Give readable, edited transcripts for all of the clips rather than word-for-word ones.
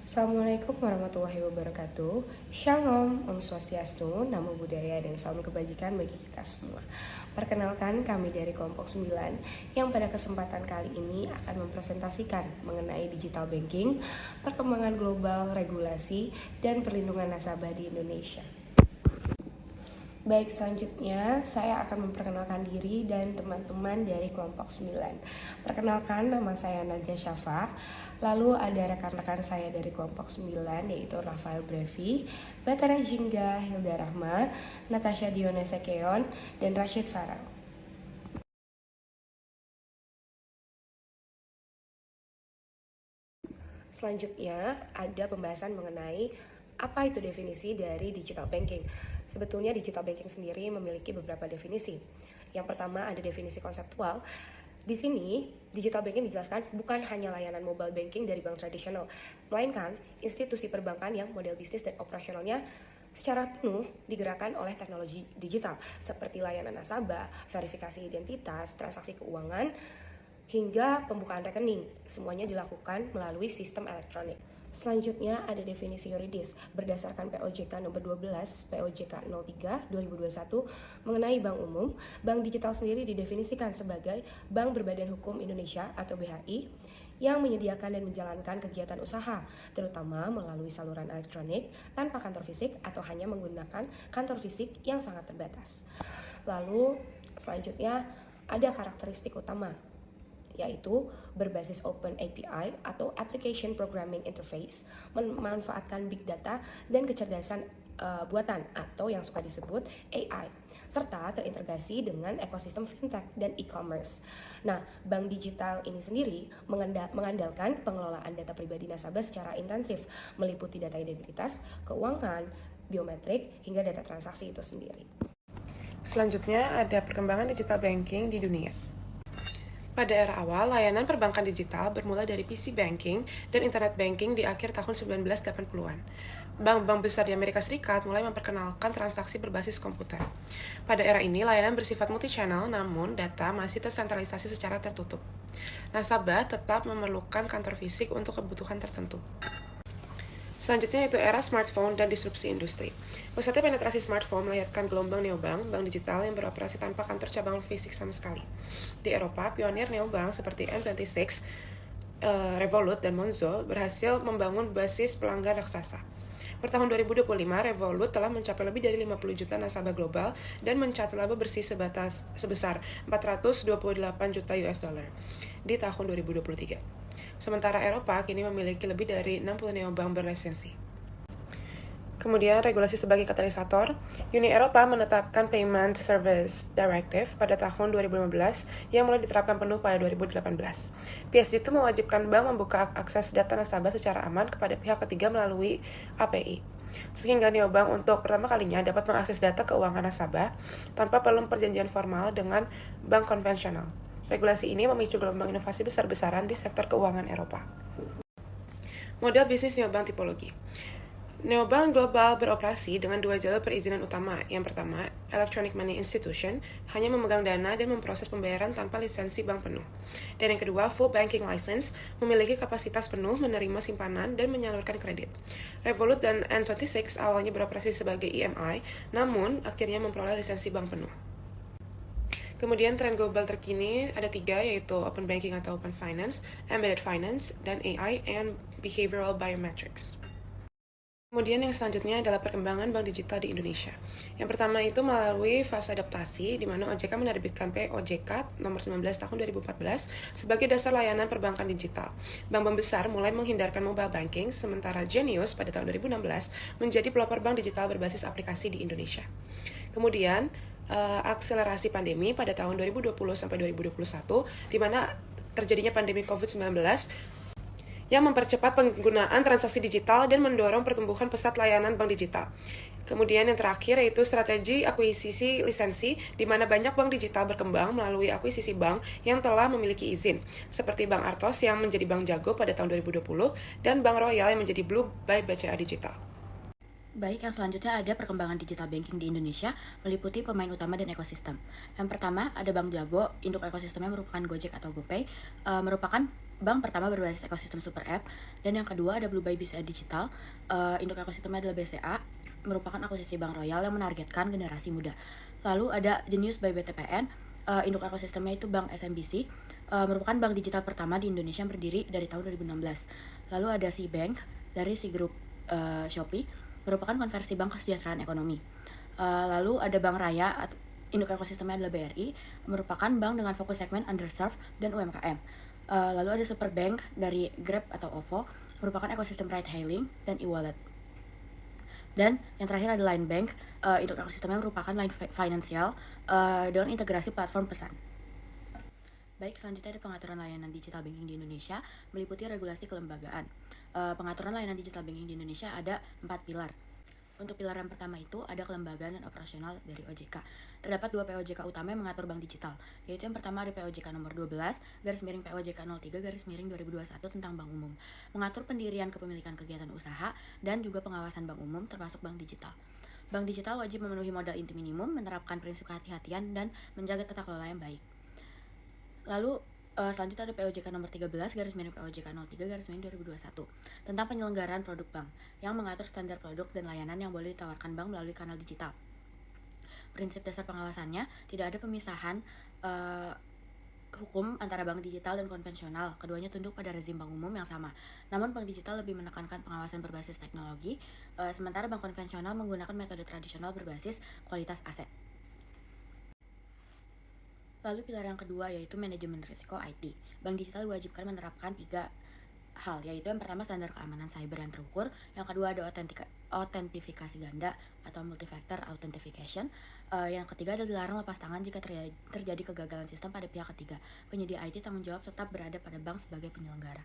Assalamualaikum warahmatullahi wabarakatuh. Shalom, Om Swastiastu, Namo Buddhaya, dan salam kebajikan bagi kita semua. Perkenalkan, kami dari kelompok 9 yang pada kesempatan kali ini akan mempresentasikan mengenai digital banking, perkembangan global, regulasi, dan perlindungan nasabah di Indonesia. Baik, selanjutnya saya akan memperkenalkan diri dan teman-teman dari kelompok 9. Perkenalkan, nama saya Najwa Syafa. Lalu ada rekan-rekan saya dari kelompok 9, yaitu Rafael Brevi, Batara Jingga, Hilda Rahma, Natasha Dionesekeon, dan Rashid Farel. Selanjutnya ada pembahasan mengenai apa itu definisi dari digital banking. Sebetulnya digital banking sendiri memiliki beberapa definisi. Yang pertama ada definisi konseptual. Di sini, digital banking dijelaskan bukan hanya layanan mobile banking dari bank tradisional, melainkan institusi perbankan yang model bisnis dan operasionalnya secara penuh digerakkan oleh teknologi digital, seperti layanan nasabah, verifikasi identitas, transaksi keuangan, hingga pembukaan rekening. Semuanya dilakukan melalui sistem elektronik. Selanjutnya ada definisi yuridis berdasarkan POJK nomor 12 POJK 03 2021 mengenai bank umum. Bank digital sendiri didefinisikan sebagai bank berbadan hukum Indonesia atau BHI yang menyediakan dan menjalankan kegiatan usaha, terutama melalui saluran elektronik tanpa kantor fisik atau hanya menggunakan kantor fisik yang sangat terbatas. Lalu selanjutnya ada karakteristik utama, yaitu berbasis Open API atau Application Programming Interface, memanfaatkan big data dan kecerdasan buatan atau yang suka disebut AI, serta terintegrasi dengan ekosistem fintech dan e-commerce. Nah, bank digital ini sendiri mengandalkan pengelolaan data pribadi nasabah secara intensif, meliputi data identitas, keuangan, biometrik, hingga data transaksi itu sendiri. Selanjutnya ada perkembangan digital banking di dunia. Pada era awal, layanan perbankan digital bermula dari PC banking dan internet banking di akhir tahun 1980-an. Bank-bank besar di Amerika Serikat mulai memperkenalkan transaksi berbasis komputer. Pada era ini, layanan bersifat multi-channel, namun data masih tersentralisasi secara tertutup. Nasabah tetap memerlukan kantor fisik untuk kebutuhan tertentu. Selanjutnya itu era smartphone dan disrupsi industri. Pesatnya penetrasi smartphone melahirkan gelombang neobank, bank digital yang beroperasi tanpa kantor cabang fisik sama sekali. Di Eropa, pionir neobank seperti N26, Revolut, dan Monzo berhasil membangun basis pelanggan raksasa. Per tahun 2025, Revolut telah mencapai lebih dari 50 juta nasabah global dan mencatat laba bersih sebesar 428 juta US dollar di tahun 2023. Sementara Eropa kini memiliki lebih dari 60 neobank berlisensi. Kemudian regulasi sebagai katalisator, Uni Eropa menetapkan Payment Service Directive pada tahun 2015 yang mulai diterapkan penuh pada 2018. PSD itu mewajibkan bank membuka akses data nasabah secara aman kepada pihak ketiga melalui API, sehingga neobank untuk pertama kalinya dapat mengakses data keuangan nasabah tanpa perlu perjanjian formal dengan bank konvensional. Regulasi ini memicu gelombang inovasi besar-besaran di sektor keuangan Eropa. Model bisnis neobank tipologi. Neobank global beroperasi dengan dua jalur perizinan utama. Yang pertama, Electronic Money Institution hanya memegang dana dan memproses pembayaran tanpa lisensi bank penuh. Dan yang kedua, Full Banking License memiliki kapasitas penuh menerima simpanan dan menyalurkan kredit. Revolut dan N26 awalnya beroperasi sebagai EMI, namun akhirnya memperoleh lisensi bank penuh. Kemudian tren global terkini ada 3, yaitu Open Banking atau Open Finance, Embedded Finance, dan AI and Behavioral Biometrics. Kemudian yang selanjutnya adalah perkembangan bank digital di Indonesia. Yang pertama itu melalui fase adaptasi, di mana OJK menerbitkan POJK nomor 19 tahun 2014 sebagai dasar layanan perbankan digital. Bank-bank besar mulai menghindarkan mobile banking, sementara Genius pada tahun 2016 menjadi pelopor bank digital berbasis aplikasi di Indonesia. Kemudian, akselerasi pandemi pada tahun 2020 sampai 2021, di mana terjadinya pandemi COVID-19 yang mempercepat penggunaan transaksi digital dan mendorong pertumbuhan pesat layanan bank digital. Kemudian yang terakhir yaitu strategi akuisisi lisensi, di mana banyak bank digital berkembang melalui akuisisi bank yang telah memiliki izin, seperti Bank Artos yang menjadi Bank Jago pada tahun 2020, dan Bank Royal yang menjadi Blue by BCA Digital. Baik, yang selanjutnya ada perkembangan digital banking di Indonesia, meliputi pemain utama dan ekosistem. Yang pertama, ada Bank Jago, induk ekosistemnya merupakan Gojek atau GoPay, merupakan bank pertama berbasis ekosistem super app, dan yang kedua ada Blue by BCA Digital. Induk ekosistemnya adalah BCA, merupakan akuisisi Bank Royal yang menargetkan generasi muda. Lalu ada Genius by BTPN, induk ekosistemnya itu Bank SMBC, merupakan bank digital pertama di Indonesia yang berdiri dari tahun 2016. Lalu ada Bank dari Group Shopee, merupakan konversi bank kesejahteraan ekonomi. Lalu ada Bank Raya, induk ekosistemnya adalah BRI, merupakan bank dengan fokus segmen underserved dan UMKM. Lalu ada Superbank dari Grab atau OVO, merupakan ekosistem ride hailing dan e-wallet. Dan yang terakhir ada Line Bank, induk ekosistemnya merupakan line finansial dengan integrasi platform pesan. Baik, selanjutnya ada pengaturan layanan digital banking di Indonesia, meliputi regulasi kelembagaan. Pengaturan layanan digital banking di Indonesia ada 4 pilar. Untuk pilar yang pertama itu ada kelembagaan dan operasional dari OJK. Terdapat 2 POJK utama yang mengatur bank digital, yaitu yang pertama ada POJK nomor 12, POJK 03, 2021 tentang bank umum, mengatur pendirian kepemilikan kegiatan usaha, dan juga pengawasan bank umum termasuk bank digital. Bank digital wajib memenuhi modal inti minimum, menerapkan prinsip kehati-hatian, dan menjaga tata kelola yang baik. Lalu selanjutnya ada POJK nomor 13, POJK 03, 2021 tentang penyelenggaraan produk bank yang mengatur standar produk dan layanan yang boleh ditawarkan bank melalui kanal digital. Prinsip dasar pengawasannya, tidak ada pemisahan hukum antara bank digital dan konvensional. Keduanya tunduk pada rezim bank umum yang sama. Namun bank digital lebih menekankan pengawasan berbasis teknologi, sementara bank konvensional menggunakan metode tradisional berbasis kualitas aset. Lalu pilar yang kedua yaitu manajemen risiko IT. Bank digital diwajibkan menerapkan 3 hal, yaitu yang pertama standar keamanan cyber yang terukur, yang kedua ada autentifikasi ganda atau multi-factor authentication, yang ketiga adalah dilarang lepas tangan jika terjadi kegagalan sistem pada pihak ketiga. Penyedia IT tanggung jawab tetap berada pada bank sebagai penyelenggara.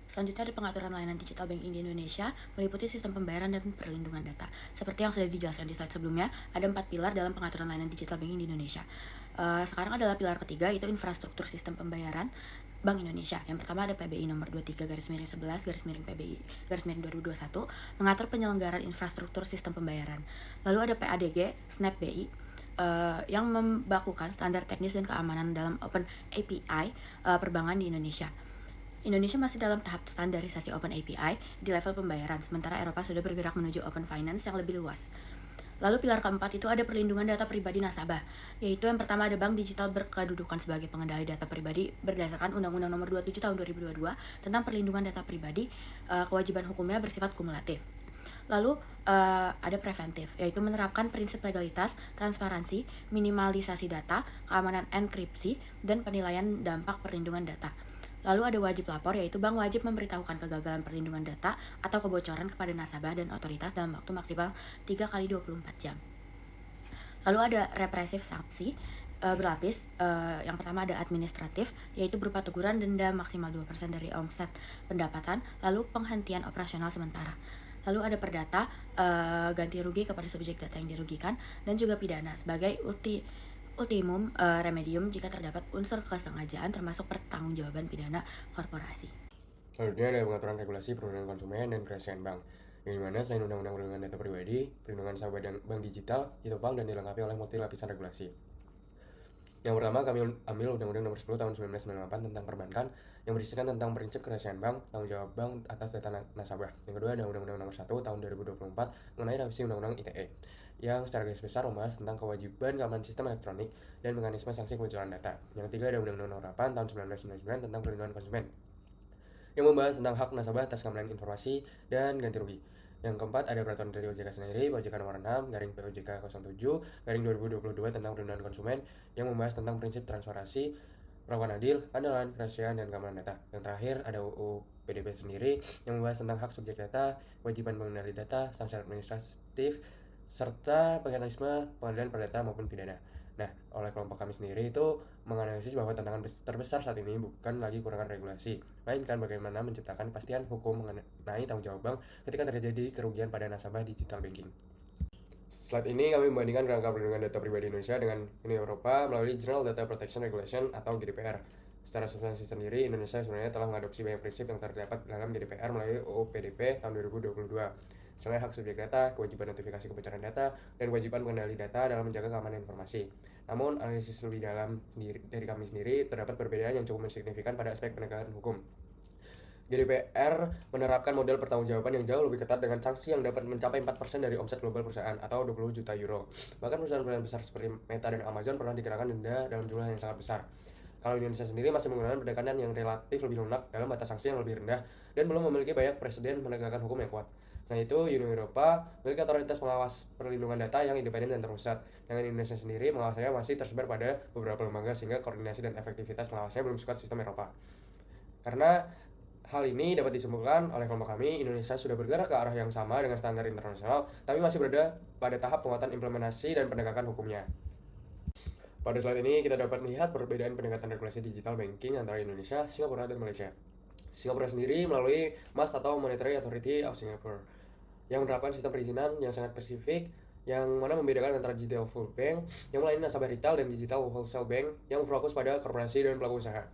Selanjutnya ada pengaturan layanan digital banking di Indonesia, meliputi sistem pembayaran dan perlindungan data. Seperti yang sudah dijelaskan di slide sebelumnya, ada 4 pilar dalam pengaturan layanan digital banking di Indonesia. Sekarang adalah pilar ketiga, yaitu infrastruktur sistem pembayaran Bank Indonesia. Yang pertama ada PBI nomor 23 11 PBI 2021 mengatur penyelenggaraan infrastruktur sistem pembayaran. Lalu ada PADG Snap BI yang membakukan standar teknis dan keamanan dalam Open API perbankan di Indonesia. Indonesia masih dalam tahap standarisasi Open API di level pembayaran, sementara Eropa sudah bergerak menuju Open Finance yang lebih luas. Lalu pilar keempat itu ada perlindungan data pribadi nasabah, yaitu yang pertama ada bank digital berkedudukan sebagai pengendali data pribadi berdasarkan Undang-Undang Nomor 27 Tahun 2022 tentang perlindungan data pribadi. Kewajiban hukumnya bersifat kumulatif. Lalu ada preventif, yaitu menerapkan prinsip legalitas, transparansi, minimalisasi data, keamanan enkripsi, dan penilaian dampak perlindungan data. Lalu ada wajib lapor, yaitu bank wajib memberitahukan kegagalan perlindungan data atau kebocoran kepada nasabah dan otoritas dalam waktu maksimal 3 kali 24 jam. Lalu ada represif sanksi berlapis. Yang pertama ada administratif, yaitu berupa teguran denda maksimal 2% dari omset pendapatan, lalu penghentian operasional sementara. Lalu ada perdata, ganti rugi kepada subjek data yang dirugikan, dan juga pidana sebagai ultimum remedium jika terdapat unsur kesengajaan termasuk pertanggungjawaban pidana korporasi. Selanjutnya ada pengaturan regulasi perlindungan konsumen dan kerahasiaan bank, yang dimana selain undang-undang perlindungan data pribadi, perlindungan nasabah dan bank digital, itu bank dan dilengkapi oleh multi lapisan regulasi. Yang pertama kami ambil Undang-Undang Nomor 10 Tahun 1998 tentang perbankan yang berisikan tentang prinsip kerahasiaan bank, tanggung jawab bank atas data nasabah. Yang kedua ada Undang-Undang Nomor 1 Tahun 2024 mengenai revisi Undang-Undang ITE yang secara garis besar membahas tentang kewajiban keamanan sistem elektronik dan mekanisme sanksi kebocoran data. Yang ketiga ada Undang-Undang Nomor 8 Tahun 1999 tentang perlindungan konsumen yang membahas tentang hak nasabah atas keamanan informasi dan ganti rugi. Yang keempat ada peraturan dari OJK sendiri, OJK nomor 6, POJK 07, 2022 tentang perlindungan konsumen yang membahas tentang prinsip transparansi, perlakuan adil, keadilan, kerahasiaan, dan keamanan data. Yang terakhir ada UU PDP sendiri yang membahas tentang hak subjek data, kewajiban pengendali data, sanksi administratif, serta mekanisme pengadilan perdata maupun pidana. Nah, oleh kelompok kami sendiri itu menganalisis bahwa tantangan terbesar saat ini bukan lagi kurangan regulasi, melainkan bagaimana menciptakan kepastian hukum mengenai tanggung jawab bank ketika terjadi kerugian pada nasabah digital banking. Slide ini kami membandingkan kerangka perlindungan data pribadi Indonesia dengan Uni Eropa melalui General Data Protection Regulation atau GDPR. Secara substansi sendiri, Indonesia sebenarnya telah mengadopsi banyak prinsip yang terdapat dalam GDPR melalui UU PDP tahun 2022. misalnya hak subjek data, kewajiban notifikasi kebocoran data, dan kewajiban pengendali data dalam menjaga keamanan informasi. Namun, analisis lebih dalam dari kami sendiri, terdapat perbedaan yang cukup signifikan pada aspek penegakan hukum. GDPR menerapkan model pertanggungjawaban yang jauh lebih ketat dengan sanksi yang dapat mencapai 4% dari omset global perusahaan atau 20 juta euro. Bahkan perusahaan-perusahaan besar seperti Meta dan Amazon pernah dikenakan denda dalam jumlah yang sangat besar. Kalau Indonesia sendiri masih menggunakan pendekatan yang relatif lebih lunak dalam batas sanksi yang lebih rendah dan belum memiliki banyak presiden penegakan hukum yang kuat. Nah itu, Uni Eropa memiliki otoritas pengawas perlindungan data yang independen dan terpusat. Dengan Indonesia sendiri, pengawasannya masih tersebar pada beberapa lembaga sehingga koordinasi dan efektivitas pengawasnya belum sekuat sistem Eropa. Karena hal ini dapat disimpulkan oleh kelompok kami, Indonesia sudah bergerak ke arah yang sama dengan standar internasional, tapi masih berada pada tahap penguatan implementasi dan penegakan hukumnya. Pada slide ini kita dapat melihat perbedaan pendekatan regulasi digital banking antara Indonesia, Singapura, dan Malaysia. Singapura sendiri melalui MAS atau Monetary Authority of Singapore yang menerapkan sistem perizinan yang sangat spesifik yang mana membedakan antara digital full bank yang melayani nasabah retail dan digital wholesale bank yang fokus pada korporasi dan pelaku usaha.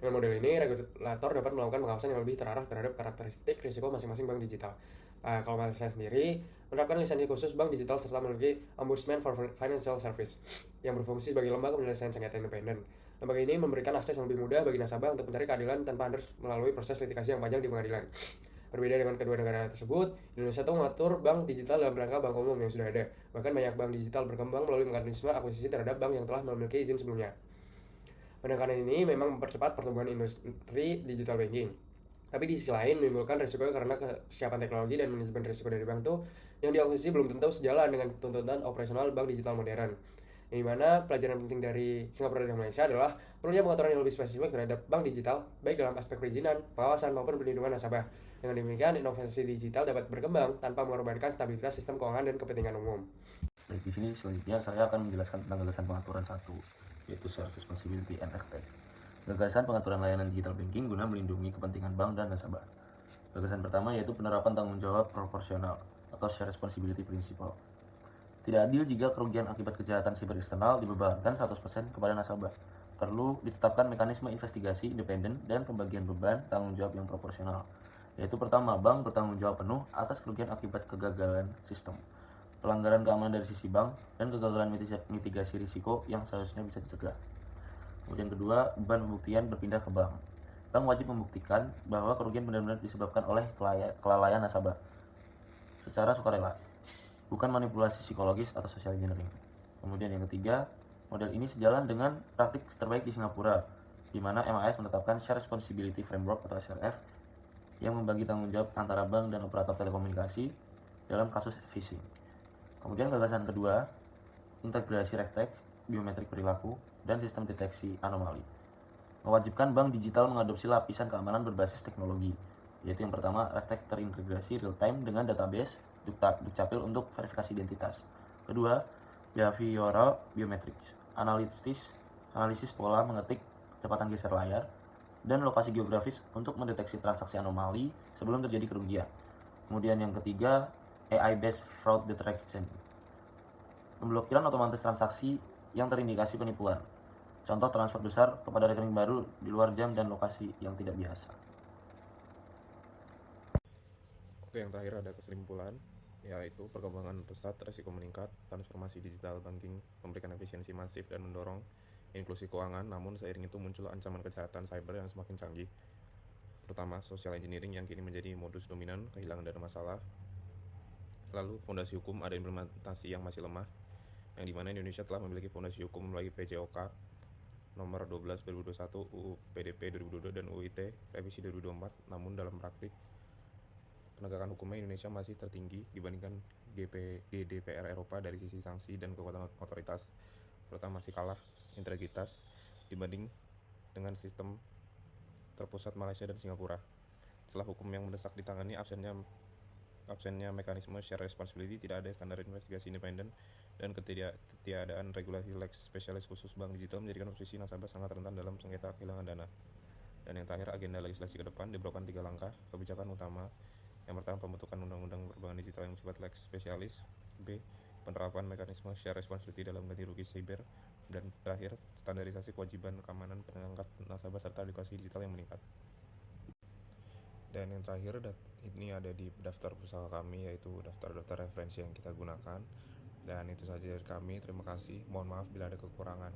Dengan model ini, regulator dapat melakukan pengawasan yang lebih terarah terhadap karakteristik risiko masing-masing bank digital. Kalau Malaysia sendiri, menerapkan lisensi khusus bank digital serta memiliki Ombudsman for Financial Service yang berfungsi sebagai lembaga penyelesaian sengketa independen. Lembaga ini memberikan akses yang lebih mudah bagi nasabah untuk mencari keadilan tanpa harus melalui proses litigasi yang panjang di pengadilan. Berbeda dengan kedua negara tersebut, Indonesia tuh mengatur bank digital dalam rangka bank umum yang sudah ada. Bahkan banyak bank digital berkembang melalui mekanisme akuisisi terhadap bank yang telah memiliki izin sebelumnya. Pendekatan ini memang mempercepat pertumbuhan industri digital banking. Tapi di sisi lain menimbulkan risiko karena kesiapan teknologi dan manajemen risiko dari bank tuh yang diakuisisi belum tentu sejalan dengan tuntutan operasional bank digital modern. Yang dimana pelajaran penting dari Singapura dan Malaysia adalah perlunya pengaturan yang lebih spesifik terhadap bank digital, baik dalam aspek perizinan, pengawasan maupun perlindungan nasabah. Dengan demikian, inovasi digital dapat berkembang tanpa mengorbankan stabilitas sistem keuangan dan kepentingan umum. Baik, di sini selanjutnya saya akan menjelaskan tentang gagasan pengaturan 1, yaitu Shared Responsibility and Ethics. Gagasan pengaturan layanan digital banking guna melindungi kepentingan bank dan nasabah. Gagasan pertama yaitu penerapan tanggung jawab proporsional atau Shared Responsibility Principle. Tidak adil jika kerugian akibat kejahatan siber eksternal dibebankan 100% kepada nasabah. Perlu ditetapkan mekanisme investigasi independen dan pembagian beban tanggung jawab yang proporsional. Yaitu pertama, bank bertanggung jawab penuh atas kerugian akibat kegagalan sistem, pelanggaran keamanan dari sisi bank, dan kegagalan mitigasi risiko yang seharusnya bisa dicegah. Kemudian kedua, beban pembuktian berpindah ke bank. Bank wajib membuktikan bahwa kerugian benar-benar disebabkan oleh kelalaian nasabah secara sukarela, bukan manipulasi psikologis atau social engineering. Kemudian yang ketiga, model ini sejalan dengan praktik terbaik di Singapura, di mana MAS menetapkan Shared Responsibility Framework atau SRF yang membagi tanggung jawab antara bank dan operator telekomunikasi dalam kasus phishing. Kemudian gagasan kedua, integrasi RegTech, biometrik perilaku, dan sistem deteksi anomali. Mewajibkan bank digital mengadopsi lapisan keamanan berbasis teknologi, yaitu yang pertama, RegTech terintegrasi real-time dengan database Dukcapil untuk verifikasi identitas. Kedua, behavioral biometrics, analisis pola mengetik, kecepatan geser layar, dan lokasi geografis untuk mendeteksi transaksi anomali sebelum terjadi kerugian. Kemudian yang ketiga, AI-based fraud detection, pemblokiran otomatis transaksi yang terindikasi penipuan. Contoh transfer besar kepada rekening baru di luar jam dan lokasi yang tidak biasa. Oke, yang terakhir ada kesimpulan, yaitu perkembangan pesat, resiko meningkat, transformasi digital banking memberikan efisiensi masif dan mendorong inklusi keuangan, namun seiring itu muncul ancaman kejahatan cyber yang semakin canggih, terutama social engineering yang kini menjadi modus dominan, kehilangan dana masalah. Lalu fondasi hukum ada implementasi yang masih lemah, yang dimana Indonesia telah memiliki fondasi hukum melalui PJOK nomor 12 2021, UU PDP 2022 dan UU ITE revisi 2024, namun dalam praktik penegakan hukumnya Indonesia masih tertinggi dibandingkan GDPR Eropa dari sisi sanksi dan kekuatan otoritas, serta masih kalah integritas dibanding dengan sistem terpusat Malaysia dan Singapura. Setelah hukum yang mendesak ditangani, absennya mekanisme share responsibility, tidak ada standar investigasi independen, dan ketiadaan regulasi lex spesialis khusus bank digital menjadikan posisi nasabah sangat rentan dalam sengketa kehilangan dana. Dan yang terakhir, agenda legislasi ke depan diperlukan 3 langkah kebijakan utama. Yang pertama, pembentukan undang-undang perbankan digital yang bersifat lex spesialis. B, penerapan mekanisme share responsibility dalam ganti rugi cyber. Dan terakhir, standarisasi kewajiban keamanan perangkat nasabah serta edukasi digital yang meningkat. Dan yang terakhir, ini ada di daftar pusaka kami, yaitu daftar-daftar referensi yang kita gunakan. Dan itu saja dari kami, terima kasih. Mohon maaf bila ada kekurangan.